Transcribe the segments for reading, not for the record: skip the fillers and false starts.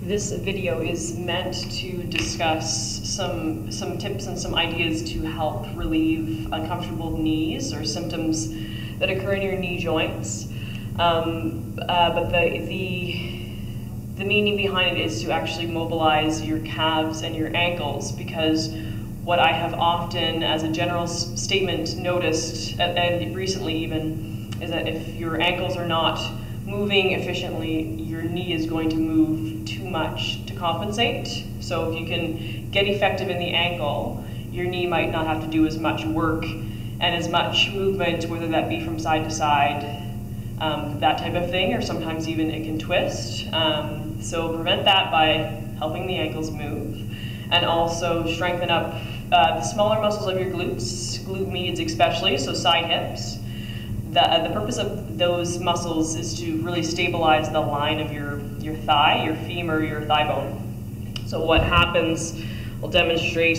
This video is meant to discuss some tips and some ideas to help relieve uncomfortable knees or symptoms that occur in your knee joints. But the meaning behind it is to actually mobilize your calves and your ankles, because what I have often, as a general statement, noticed, and recently even, is that if your ankles are not moving efficiently, your knee is going to move too much to compensate. So if you can get effective in the ankle, your knee might not have to do as much work and as much movement, whether that be from side to side, that type of thing, or sometimes even it can twist. So prevent that by helping the ankles move, and also strengthen up the smaller muscles of your glutes, glute medians especially, so side hips. The purpose of those muscles is to really stabilize the line of your thigh, your femur, your thigh bone. So what happens, I'll demonstrate,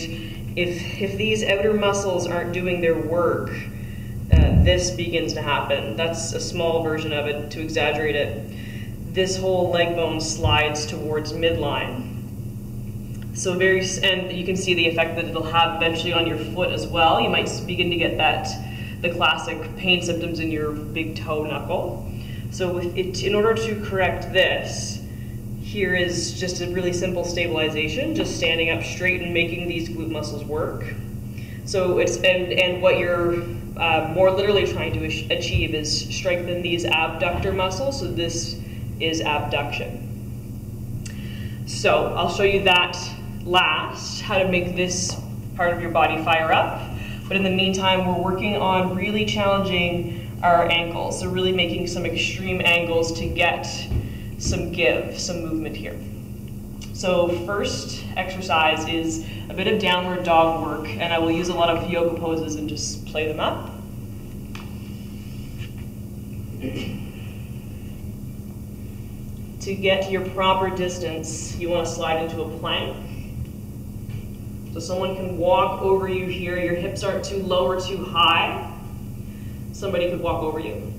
if these outer muscles aren't doing their work, this begins to happen. That's a small version of it to exaggerate it. This whole leg bone slides towards midline. So and you can see the effect that it'll have eventually on your foot as well. You might begin to get the classic pain symptoms in your big toe knuckle. So in order to correct this, here is just a really simple stabilization, just standing up straight and making these glute muscles work. So and what you're more literally trying to achieve is strengthen these abductor muscles. So this is abduction. So I'll show you that last, how to make this part of your body fire up. But in the meantime, we're working on really challenging our ankles. So really making some extreme angles to get some movement here. So first exercise is a bit of downward dog work, and I will use a lot of yoga poses and just play them up. To get to your proper distance, you want to slide into a plank. So someone can walk over you here. Your hips aren't too low or too high. Somebody could walk over you.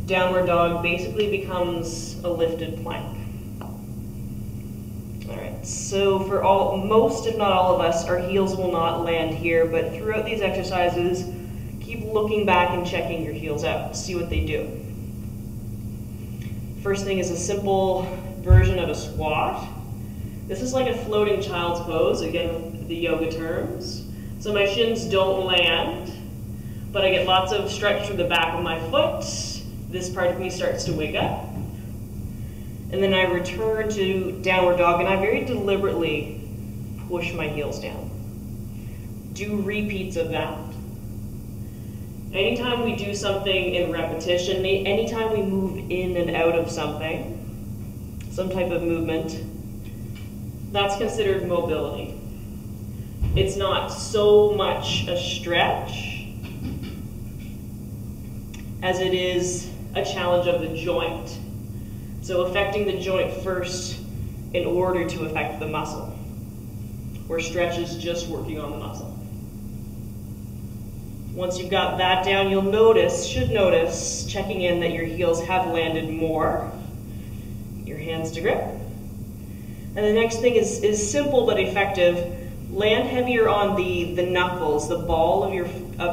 Downward dog basically becomes a lifted plank. All right, so for most, if not all of us, our heels will not land here, but throughout these exercises, keep looking back and checking your heels out, see what they do. First thing is a simple version of a squat. This is like a floating child's pose, again with the yoga terms. So my shins don't land, but I get lots of stretch through the back of my foot. This part of me starts to wake up. And then I return to downward dog, and I very deliberately push my heels down. Do repeats of that. Anytime we do something in repetition, anytime we move in and out of something, some type of movement, that's considered mobility. It's not so much a stretch as it is a challenge of the joint. So affecting the joint first in order to affect the muscle, where stretch is just working on the muscle. Once you've got that down, you'll should notice, checking in, that your heels have landed more. Your hands to grip. And the next thing is simple but effective. Land heavier on the knuckles, the ball of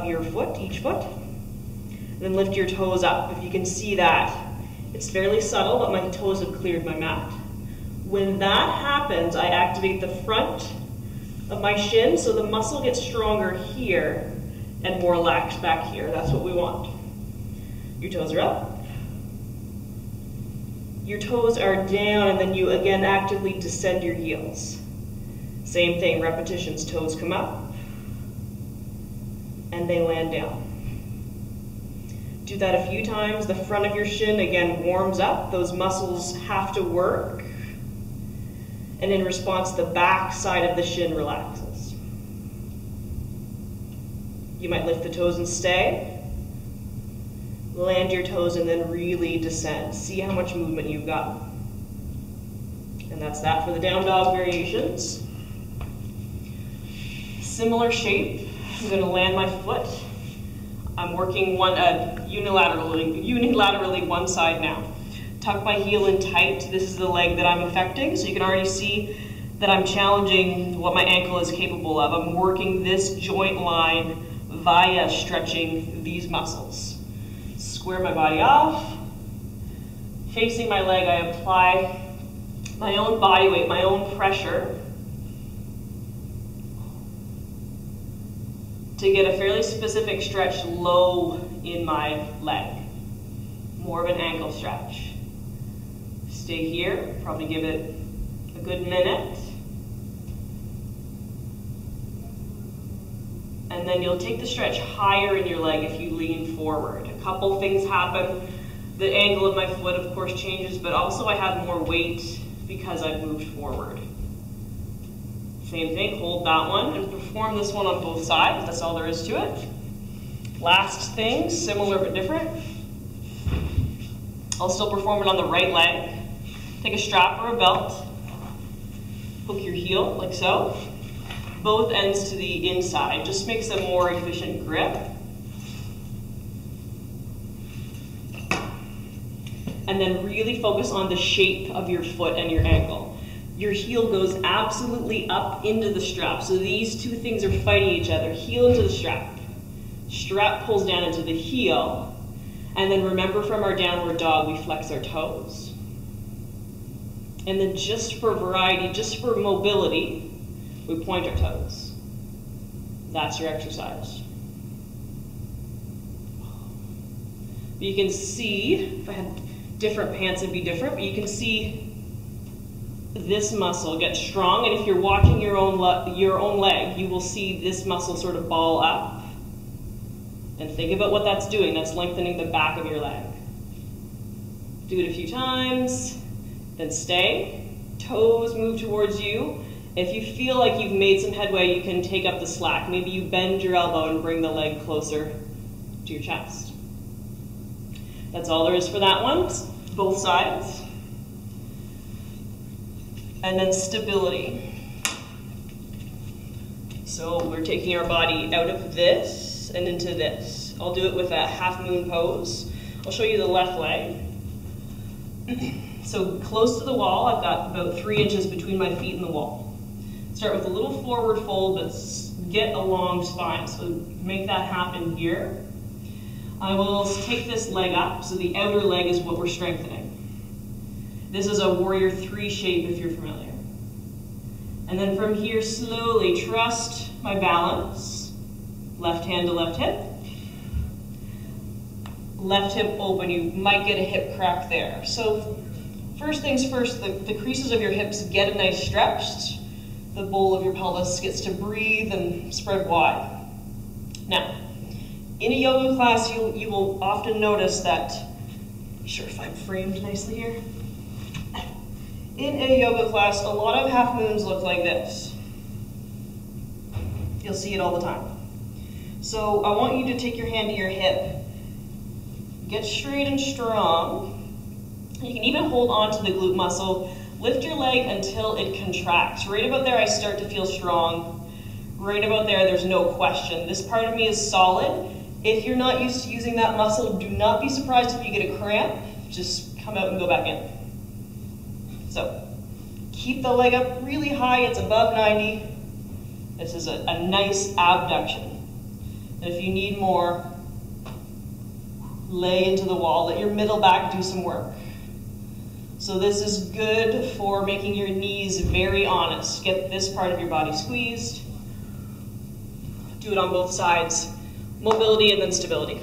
your foot, each foot. And then lift your toes up. If you can see that, it's fairly subtle, but my toes have cleared my mat. When that happens, I activate the front of my shin, so the muscle gets stronger here and more lax back here. That's what we want. Your toes are up. Your toes are down, and then you again actively descend your heels. Same thing, repetitions. Toes come up, and they land down. Do that a few times. The front of your shin again warms up. Those muscles have to work. And in response, the back side of the shin relaxes. You might lift the toes and stay. Land your toes and then really descend. See how much movement you've got. And that's that for the down dog variations. Similar shape. I'm going to land my foot. I'm working unilaterally one side now. tuck my heel in tight. This is the leg that I'm affecting, so you can already see that I'm challenging what my ankle is capable of. I'm working this joint line via stretching these muscles. Square my body off. Facing my leg, I apply my own body weight, my own pressure to get a fairly specific stretch low in my leg. More of an ankle stretch. Stay here, probably give it a good minute. And then you'll take the stretch higher in your leg if you lean forward. A couple things happen. The angle of my foot, of course, changes, but also I have more weight because I've moved forward. Same thing, hold that one and perform this one on both sides. That's all there is to it. Last thing, similar but different. I'll still perform it on the right leg. Take a strap or a belt. Hook your heel, like so. Both ends to the inside. Just makes a more efficient grip. And then really focus on the shape of your foot and your ankle. Your heel goes absolutely up into the strap. So these two things are fighting each other. Heel into the strap. Strap pulls down into the heel. And then remember from our downward dog, we flex our toes. And then just for variety, just for mobility, we point our toes. That's your exercise. You can see, if I had different pants it'd be different, but you can see this muscle get strong, and if you're watching your own leg, you will see this muscle sort of ball up. And think about what that's doing. That's lengthening the back of your leg. Do it a few times, then stay. Toes move towards you. If you feel like you've made some headway, you can take up the slack. Maybe you bend your elbow and bring the leg closer to your chest. That's all there is for that one, both sides. And then stability. So we're taking our body out of this and into this. I'll do it with a half moon pose. I'll show you the left leg. So close to the wall, I've got about 3 inches between my feet and the wall. Start with a little forward fold, but get a long spine. So make that happen here. I will take this leg up, so the outer leg is what we're strengthening. This is a warrior 3 shape if you're familiar. And then from here, slowly trust my balance. Left hand to left hip. Left hip open, you might get a hip crack there. So first things first, the creases of your hips get a nice stretch. The bowl of your pelvis gets to breathe and spread wide. Now, in a yoga class, you will often notice that, be sure if I'm framed nicely here. In a yoga class, a lot of half moons look like this. You'll see it all the time. So I want you to take your hand to your hip, get straight and strong. You can even hold on to the glute muscle. Lift your leg until it contracts. Right about there, I start to feel strong. Right about there, there's no question. This part of me is solid. If you're not used to using that muscle, do not be surprised if you get a cramp. Just come out and go back in. So, keep the leg up really high, it's above 90. This is a nice abduction. And if you need more, lay into the wall, let your middle back do some work. So this is good for making your knees very honest. Get this part of your body squeezed. Do it on both sides. Mobility and then stability.